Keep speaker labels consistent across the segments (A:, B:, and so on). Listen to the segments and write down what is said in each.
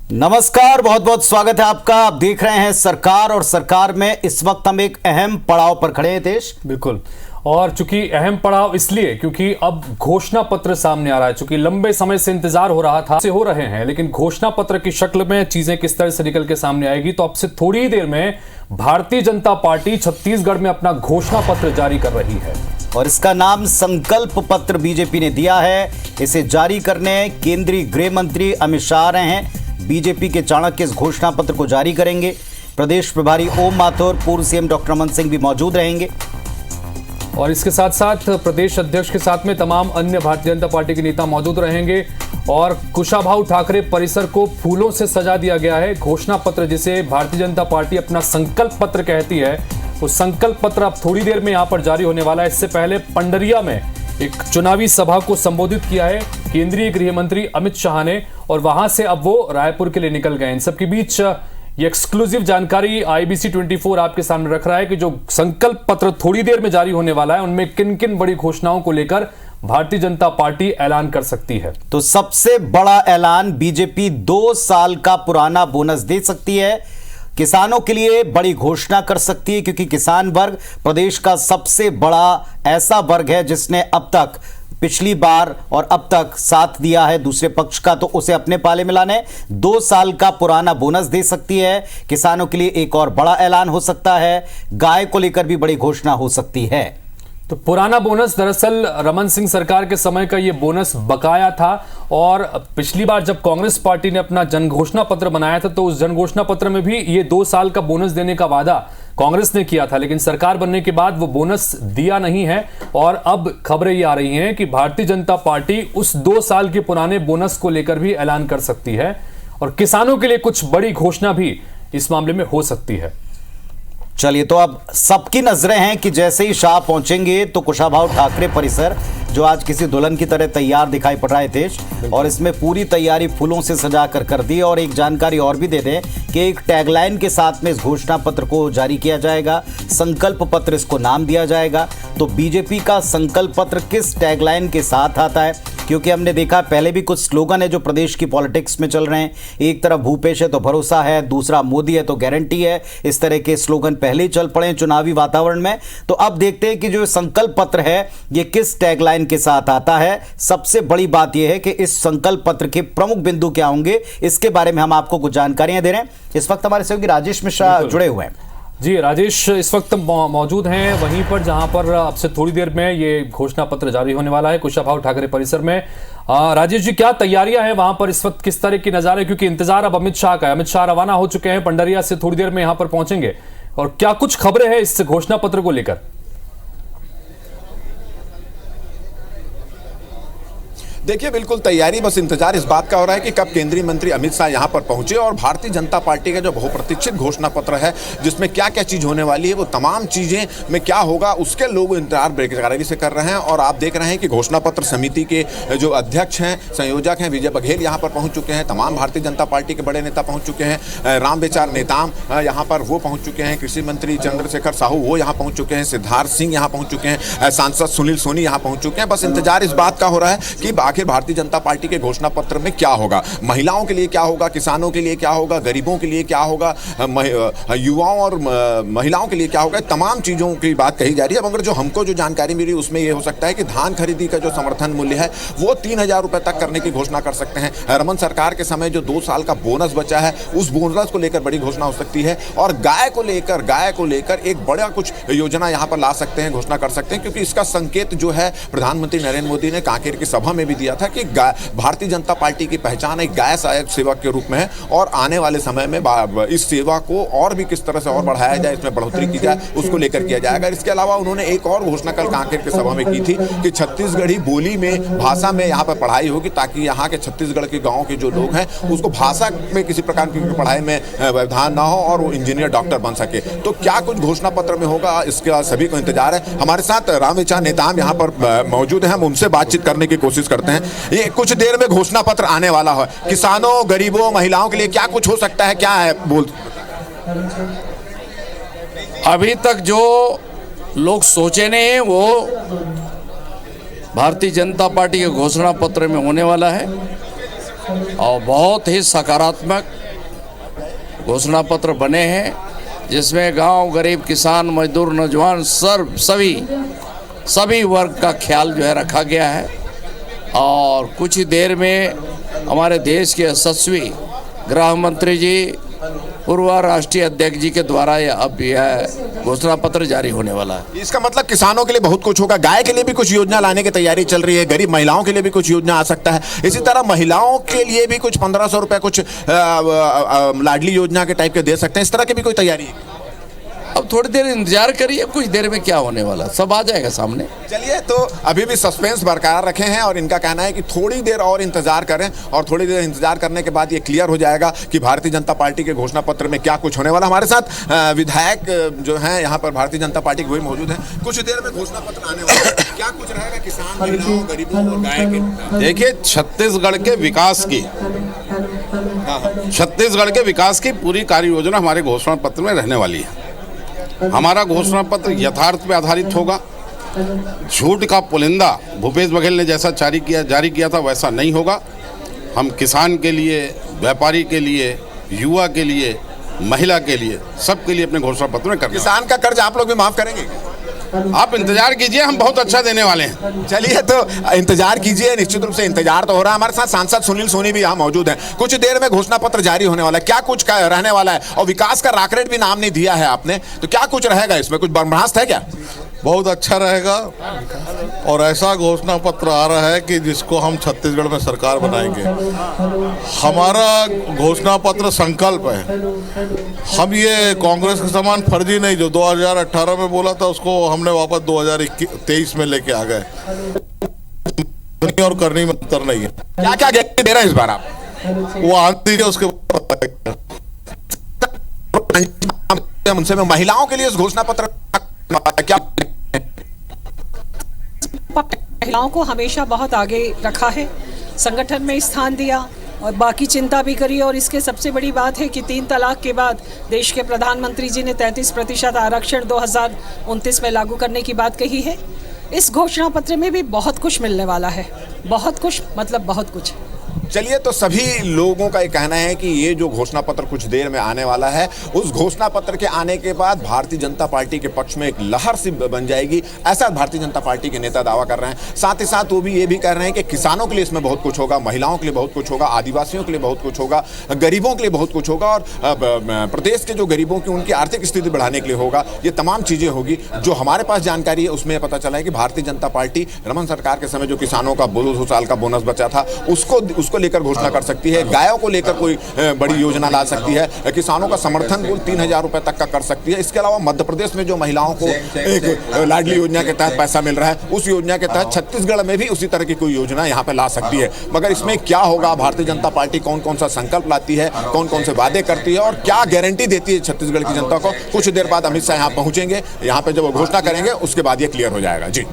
A: नमस्कार, बहुत बहुत स्वागत है आपका। आप देख रहे हैं सरकार, और सरकार में इस वक्त हम एक अहम पड़ाव पर खड़े हैं देश।
B: बिल्कुल, और चूंकि अहम पड़ाव इसलिए क्योंकि अब घोषणा पत्र सामने आ रहा है। चूंकि लंबे समय से इंतजार हो रहा था, से हो रहे हैं, लेकिन घोषणा पत्र की शक्ल में चीजें किस तरह से निकल के सामने आएगी, तो अब से थोड़ी देर में भारतीय जनता पार्टी छत्तीसगढ़ में अपना घोषणा पत्र जारी कर रही है
A: और इसका नाम संकल्प पत्र बीजेपी ने दिया है। इसे जारी करने केंद्रीय गृह मंत्री अमित शाह आ रहे हैं। बीजेपी के चाणक्य इस घोषणा पत्र को जारी करेंगे। प्रदेश प्रभारी ओम माथुर, पूर्व सीएम डॉक्टर रमन सिंह भी मौजूद रहेंगे।
B: और इसके साथ साथ प्रदेश अध्यक्ष के साथ में तमाम अन्य भारतीय जनता पार्टी के नेता मौजूद रहेंगे। और कुशाभाऊ ठाकरे परिसर को फूलों से सजा दिया गया है। घोषणा पत्र, जिसे भारतीय जनता पार्टी अपना संकल्प पत्र कहती है, वो संकल्प पत्र अब थोड़ी देर में यहां पर जारी होने वाला है। इससे पहले पंडरिया में एक चुनावी सभा को संबोधित किया है केंद्रीय गृह मंत्री अमित शाह ने, और वहां से अब वो रायपुर के लिए निकल गए। इन सबके बीच ये एक्सक्लूसिव जानकारी IBC 24 आपके सामने रख रहा है कि जो संकल्प पत्र थोड़ी देर में जारी होने वाला है, उनमें किन किन बड़ी घोषणाओं को लेकर भारतीय जनता पार्टी ऐलान कर सकती है।
A: तो सबसे बड़ा ऐलान, बीजेपी 2 साल का पुराना बोनस दे सकती है। किसानों के लिए बड़ी घोषणा कर सकती है, क्योंकि किसान वर्ग प्रदेश का सबसे बड़ा ऐसा वर्ग है जिसने अब तक पिछली बार और अब तक साथ दिया है दूसरे पक्ष का, तो उसे अपने पाले में लाने 2 साल का पुराना बोनस दे सकती है। किसानों के लिए एक और बड़ा ऐलान हो सकता है। गाय को लेकर भी बड़ी घोषणा हो सकती है।
B: तो पुराना बोनस दरअसल रमन सिंह सरकार के समय का ये बोनस बकाया था, और पिछली बार जब कांग्रेस पार्टी ने अपना जन घोषणा पत्र बनाया था, तो उस जन घोषणा पत्र में भी ये 2 साल का बोनस देने का वादा कांग्रेस ने किया था, लेकिन सरकार बनने के बाद वो बोनस दिया नहीं है। और अब खबरें ये आ रही हैं कि भारतीय जनता पार्टी उस 2 साल के पुराने बोनस को लेकर भी ऐलान कर सकती है, और किसानों के लिए कुछ बड़ी घोषणा भी इस मामले में हो सकती है।
A: चलिए, तो अब सबकी नजरें हैं कि जैसे ही शाह पहुंचेंगे तो कुशाभाऊ ठाकरे परिसर, जो आज किसी दुल्हन की तरह तैयार दिखाई पड़ रहा है देश, और इसमें पूरी तैयारी फूलों से सजा कर दी। और एक जानकारी और भी दे दें कि एक टैगलाइन के साथ में इस घोषणा पत्र को जारी किया जाएगा। संकल्प पत्र इसको नाम दिया जाएगा। तो बीजेपी का संकल्प पत्र किस टैगलाइन के साथ आता है, क्योंकि हमने देखा पहले भी कुछ स्लोगन है जो प्रदेश की पॉलिटिक्स में चल रहे हैं। एक तरफ भूपेश है तो भरोसा है, दूसरा मोदी है तो गारंटी है। इस तरह के स्लोगन पहले ही चल पड़े हैं चुनावी वातावरण में। तो अब देखते हैं कि जो संकल्प पत्र है ये किस टैगलाइन के साथ आता है। सबसे बड़ी बात यह है कि इस संकल्प पत्र के प्रमुख बिंदु क्या होंगे, इसके बारे में हम आपको कुछ जानकारियां दे रहे हैं। इस वक्त हमारे सहयोगी राजेश मिश्रा जुड़े हुए हैं।
B: जी राजेश इस वक्त मौजूद हैं वहीं पर जहां पर अब से थोड़ी देर में ये घोषणा पत्र जारी होने वाला है कुशाभाऊ ठाकरे परिसर में। राजेश जी, क्या तैयारियां हैं वहां पर इस वक्त, किस तरह की नजारे, क्योंकि इंतजार अब अमित शाह का है। अमित शाह रवाना हो चुके हैं, पंडरिया से थोड़ी देर में यहां पर पहुंचेंगे, और क्या कुछ खबरें हैं इस घोषणा पत्र को लेकर?
C: देखिए, बिल्कुल तैयारी, बस इंतजार इस बात का हो रहा है कि कब केंद्रीय मंत्री अमित शाह यहां पर पहुंचे और भारतीय जनता पार्टी का जो बहुप्रतीक्षित घोषणा पत्र है, जिसमें क्या क्या चीज होने वाली है, वो तमाम चीजें में क्या होगा, उसके लोग इंतजार बेकरारी से कर रहे हैं। और आप देख रहे हैं कि घोषणा पत्र समिति के जो अध्यक्ष हैं, संयोजक हैं, विजय बघेल यहाँ पर पहुंच चुके हैं। तमाम भारतीय जनता पार्टी के बड़े नेता पहुंच चुके हैं। रामविचार नेताम यहाँ पर वो पहुंच चुके हैं। कृषि मंत्री चंद्रशेखर साहू वो यहाँ पहुंच चुके हैं। सिद्धार्थ सिंह यहाँ पहुंच चुके हैं। सांसद सुनील सोनी यहाँ पहुंच चुके हैं। बस इंतजार इस बात का हो रहा है कि आखिर भारतीय जनता पार्टी के घोषणा पत्र में क्या होगा, महिलाओं के लिए क्या होगा, किसानों के लिए क्या होगा, गरीबों के लिए क्या होगा, युवाओं और महिलाओं के लिए क्या होगा, तमाम चीजों की बात कही जा रही है। मगर जो हमको जो जानकारी मिली उसमें यह हो सकता है कि धान खरीदी का जो समर्थन मूल्य है वो 3000 रुपए तक करने की घोषणा कर सकते हैं। रमन सरकार के समय जो 2 साल का बोनस बचा है, उस बोनस को लेकर बड़ी घोषणा हो सकती है। और गाय को लेकर एक बड़ा कुछ योजना यहां पर ला सकते हैं, घोषणा कर सकते हैं, क्योंकि इसका संकेत जो है प्रधानमंत्री नरेंद्र मोदी ने कांकेर की सभा में भी दिया था कि भारतीय जनता पार्टी की पहचान एक गाय सहायक सेवक के रूप में है, और आने वाले समय में इस सेवा को और भी किस तरह से और बढ़ाया जाए, इसमें बढ़ोतरी की जाए, उसको लेकर किया जाएगा। इसके अलावा उन्होंने एक और घोषणा कल कांकेर की सभा में की थी कि छत्तीसगढ़ी बोली में, भाषा में यहाँ पर पढ़ाई होगी, ताकि यहाँ के छत्तीसगढ़ के गाँव के जो लोग हैं उसको भाषा में किसी प्रकार की पढ़ाई में व्यवधान ना हो और वो इंजीनियर, डॉक्टर बन सके। तो क्या कुछ घोषणा पत्र में होगा, इसका सभी को इंतजार है। हमारे साथ रामविचार नेताम यहाँ पर मौजूद हैं, हम उनसे बातचीत करने की कोशिश करते हैं। ये कुछ देर में घोषणा पत्र आने वाला है, किसानों, गरीबों, महिलाओं के लिए क्या कुछ हो सकता है, क्या है बोल?
D: अभी तक जो लोग सोचे नहीं वो भारतीय जनता पार्टी के घोषणा पत्र में होने वाला है। और बहुत ही सकारात्मक घोषणा पत्र बने हैं, जिसमें गांव, गरीब, किसान, मजदूर, नौजवान सभी वर्ग का ख्याल जो है रखा गया है। और कुछ ही देर में हमारे देश के यशस्वी गृह मंत्री जी, पूर्व राष्ट्रीय अध्यक्ष जी के द्वारा अब यह घोषणा पत्र जारी होने वाला है।
C: इसका मतलब किसानों के लिए बहुत कुछ होगा, गाय के लिए भी कुछ योजना लाने की तैयारी चल रही है, गरीब महिलाओं के लिए भी कुछ योजना आ सकता है, इसी तरह महिलाओं के लिए भी कुछ 1500 रुपए कुछ लाडली योजना के टाइप के दे सकते हैं, इस तरह की भी कोई तैयारी है?
D: अब थोड़ी देर इंतजार करिए, कुछ देर में क्या होने वाला सब आ जाएगा सामने।
C: चलिए, तो अभी भी सस्पेंस बरकरार रखे हैं और इनका कहना है कि थोड़ी देर और इंतजार करें और थोड़ी देर इंतजार करने के बाद ये क्लियर हो जाएगा कि भारतीय जनता पार्टी के घोषणा पत्र में क्या कुछ होने वाला। हमारे साथ विधायक जो हैं यहाँ पर भारतीय जनता पार्टी के वही मौजूद हैं। कुछ देर में घोषणा पत्र आने वाला है, क्या कुछ रहेगा किसान, महिलाओं, गरीबों और गाय के?
E: देखिए, छत्तीसगढ़ के विकास की पूरी कार्य योजना हमारे घोषणा पत्र में रहने वाली है। हमारा घोषणा पत्र यथार्थ पे आधारित होगा। झूठ का पुलिंदा भूपेश बघेल ने जैसा जारी किया था वैसा नहीं होगा। हम किसान के लिए, व्यापारी के लिए, युवा के लिए, महिला के लिए, सबके लिए अपने घोषणा पत्र में करेंगे।
C: किसान का कर्ज आप लोग भी माफ करेंगे?
E: आप इंतजार कीजिए, हम बहुत अच्छा देने वाले हैं।
C: चलिए, तो इंतजार कीजिए, निश्चित रूप से इंतजार तो हो रहा है। हमारे साथ सांसद सुनील सोनी भी यहाँ मौजूद हैं। कुछ देर में घोषणा पत्र जारी होने वाला है, क्या कुछ रहने वाला है? और विकास का रॉकेट भी नाम नहीं दिया है आपने, तो क्या कुछ रहेगा इसमें? कुछ ब्रह्मास्त्र है क्या?
F: बहुत अच्छा रहेगा और ऐसा घोषणा पत्र आ रहा है कि जिसको हम छत्तीसगढ़ में सरकार बनाएंगे। हमारा घोषणा पत्र संकल्प है। हम ये कांग्रेस के समान फर्जी नहीं, जो 2018 में बोला था उसको हमने वापस 2023 में लेके आ गए। और करनी में अंतर नहीं है।
C: क्या क्या गारंटी दे रहे हैं इस बार आप?
F: वो आंधी है उसके
C: उनसे में महिलाओं के लिए इस घोषणा पत्र क्या?
G: महिलाओं को हमेशा बहुत आगे रखा है, संगठन में स्थान दिया और बाकी चिंता भी करी। और इसके सबसे बड़ी बात है कि 3 तलाक के बाद देश के प्रधानमंत्री जी ने 33% आरक्षण 2029 में लागू करने की बात कही है। इस घोषणा पत्र में भी बहुत कुछ मिलने वाला है, बहुत कुछ, मतलब बहुत कुछ।
C: चलिए, तो सभी लोगों का ये कहना है कि ये जो घोषणा पत्र कुछ देर में आने वाला है, उस घोषणा पत्र के आने के बाद भारतीय जनता पार्टी के पक्ष में एक लहर सी बन जाएगी, ऐसा भारतीय जनता पार्टी के नेता दावा कर रहे हैं। साथ ही साथ वो भी ये भी कह रहे हैं कि किसानों के लिए इसमें बहुत कुछ होगा, महिलाओं के लिए बहुत कुछ होगा, आदिवासियों के लिए बहुत कुछ होगा, गरीबों के लिए बहुत कुछ होगा और प्रदेश के जो गरीबों की उनकी आर्थिक स्थिति बढ़ाने के लिए होगा। ये तमाम चीज़ें होगी। जो हमारे पास जानकारी है उसमें पता चला है कि भारतीय जनता पार्टी रमन सरकार के समय जो किसानों का 200 साल का बोनस बचा था उसको लेकर घोषणा कर सकती है, गायों को लेकर कोई बड़ी योजना ला सकती है, किसानों का समर्थन मूल्य 3000 रुपए तक का कर सकती है। इसके अलावा मध्य प्रदेश में जो महिलाओं को एक लाडली योजना के तहत पैसा मिल रहा है, उस योजना के तहत छत्तीसगढ़ में भी उसी तरह की कोई योजना यहाँ पे ला सकती है। मगर इसमें क्या होगा, भारतीय जनता पार्टी कौन कौन सा संकल्प लाती है, कौन कौन से वादे करती है और क्या गारंटी देती है छत्तीसगढ़ की जनता को, कुछ देर बाद अमित शाह यहाँ पहुंचेंगे, यहाँ पे जब वो घोषणा करेंगे उसके बाद ये क्लियर हो जाएगा। जी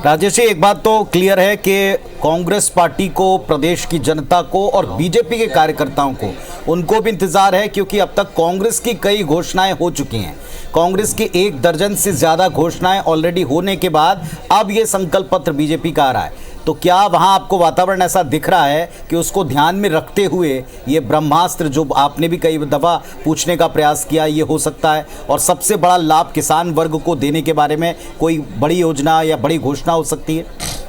A: राजेश जी, एक बात तो क्लियर है कि कांग्रेस पार्टी को, प्रदेश की जनता को और बीजेपी के कार्यकर्ताओं को, उनको भी इंतजार है, क्योंकि अब तक कांग्रेस की कई घोषणाएं हो चुकी हैं। कांग्रेस की 1 दर्जन से ज्यादा घोषणाएं ऑलरेडी होने के बाद अब ये संकल्प पत्र बीजेपी का आ रहा है। तो क्या वहां आपको वातावरण ऐसा दिख रहा है कि उसको ध्यान में रखते हुए ये ब्रह्मास्त्र जो आपने भी कई दफ़ा पूछने का प्रयास किया, ये हो सकता है? और सबसे बड़ा लाभ किसान वर्ग को देने के बारे में कोई बड़ी योजना या बड़ी घोषणा हो सकती है?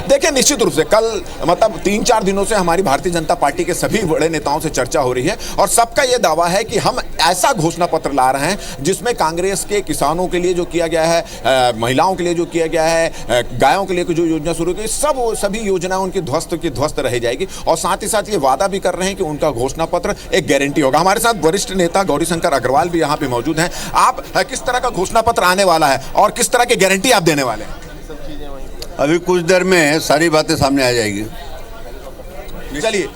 C: देखिए, निश्चित रूप से कल मतलब 3-4 दिनों से हमारी भारतीय जनता पार्टी के सभी बड़े नेताओं से चर्चा हो रही है और सबका यह दावा है कि हम ऐसा घोषणा पत्र ला रहे हैं जिसमें कांग्रेस के किसानों के लिए जो किया गया है, महिलाओं के लिए जो किया गया है, गायों के लिए जो योजना शुरू की, सभी योजनाएं उनकी ध्वस्त रह जाएगी। और साथ ही साथ ये वादा भी कर रहे हैं कि उनका घोषणा पत्र एक गारंटी होगा। हमारे साथ वरिष्ठ नेता गौरीशंकर अग्रवाल भी यहाँ पे मौजूद हैं। आप किस तरह का घोषणा पत्र आने वाला है और किस तरह की गारंटी आप देने वाले हैं?
H: अभी कुछ देर में सारी बातें सामने आ जाएगी।
C: चलिए,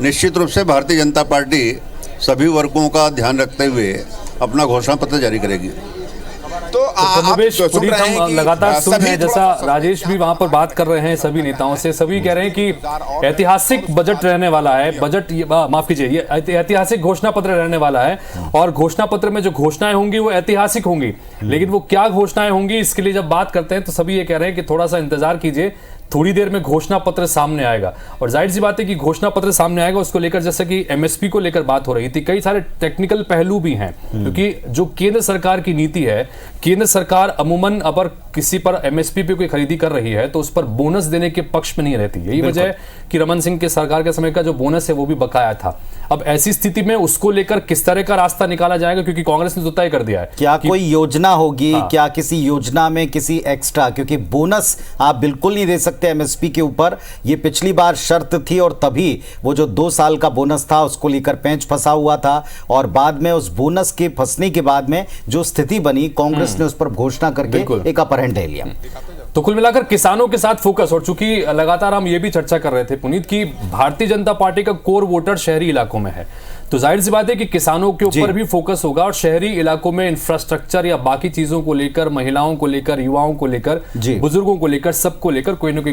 H: निश्चित रूप से भारतीय जनता पार्टी सभी वर्गों का ध्यान रखते हुए अपना घोषणा पत्र जारी करेगी।
C: तो आप
B: कमोबेश
C: सुन
B: पुनीत,
C: रहे हैं
B: हम
C: कि
B: लगातार सुन रहे हैं,
C: सभी
B: जैसा
C: थोड़ा-
B: राजेश भी वहां पर बात कर रहे हैं सभी नेताओं से, सभी कह रहे हैं कि ऐतिहासिक बजट रहने वाला है, बजट माफ कीजिए, ये ऐतिहासिक घोषणा पत्र रहने वाला है और घोषणा पत्र में जो घोषणाएं होंगी वो ऐतिहासिक होंगी, लेकिन वो क्या घोषणाएं होंगी इसके लिए जब बात करते हैं तो सभी ये कह रहे हैं कि थोड़ा सा इंतजार कीजिए, थोड़ी देर में घोषणा पत्र सामने आएगा। और जाहिर सी बात है कि घोषणा पत्र सामने आएगा, उसको लेकर जैसे कि एमएसपी को लेकर बात हो रही थी, कई सारे टेक्निकल पहलू भी हैं, क्योंकि जो केंद्र सरकार की नीति है, केंद्र सरकार अमूमन अगर किसी पर एमएसपी पे कोई खरीदी कर रही है तो उस पर बोनस देने के पक्ष में नहीं रहती। यही वजह है कि रमन सिंह के सरकार के समय का जो बोनस है वो भी बकाया था। अब ऐसी स्थिति में उसको लेकर किस तरह का रास्ता निकाला जाएगा, क्योंकि कांग्रेस ने तो तय कर दिया है
A: क्या कोई योजना होगी?
B: हाँ।
A: क्या किसी योजना में किसी एक्स्ट्रा, क्योंकि बोनस आप बिल्कुल नहीं दे सकते एमएसपी के ऊपर, ये पिछली बार शर्त थी और तभी वो जो 2 साल का बोनस था उसको लेकर पेंच फंसा हुआ था और बाद में उस बोनस के फंसने के बाद में जो स्थिति बनी, कांग्रेस ने उस पर घोषणा करके एक अपर हैंड ले लिया।
B: तो कुल मिलाकर किसानों के साथ फोकस, और चूंकि लगातार हम ये भी चर्चा कर रहे थे पुनीत की भारतीय जनता पार्टी का कोर वोटर शहरी इलाकों में है, तो जाहिर सी बात है कि किसानों के ऊपर भी फोकस होगा और शहरी इलाकों में इंफ्रास्ट्रक्चर या बाकी चीजों को लेकर, महिलाओं को लेकर, युवाओं को लेकर, बुजुर्गों को लेकर, सबको लेकर कोई ना कोई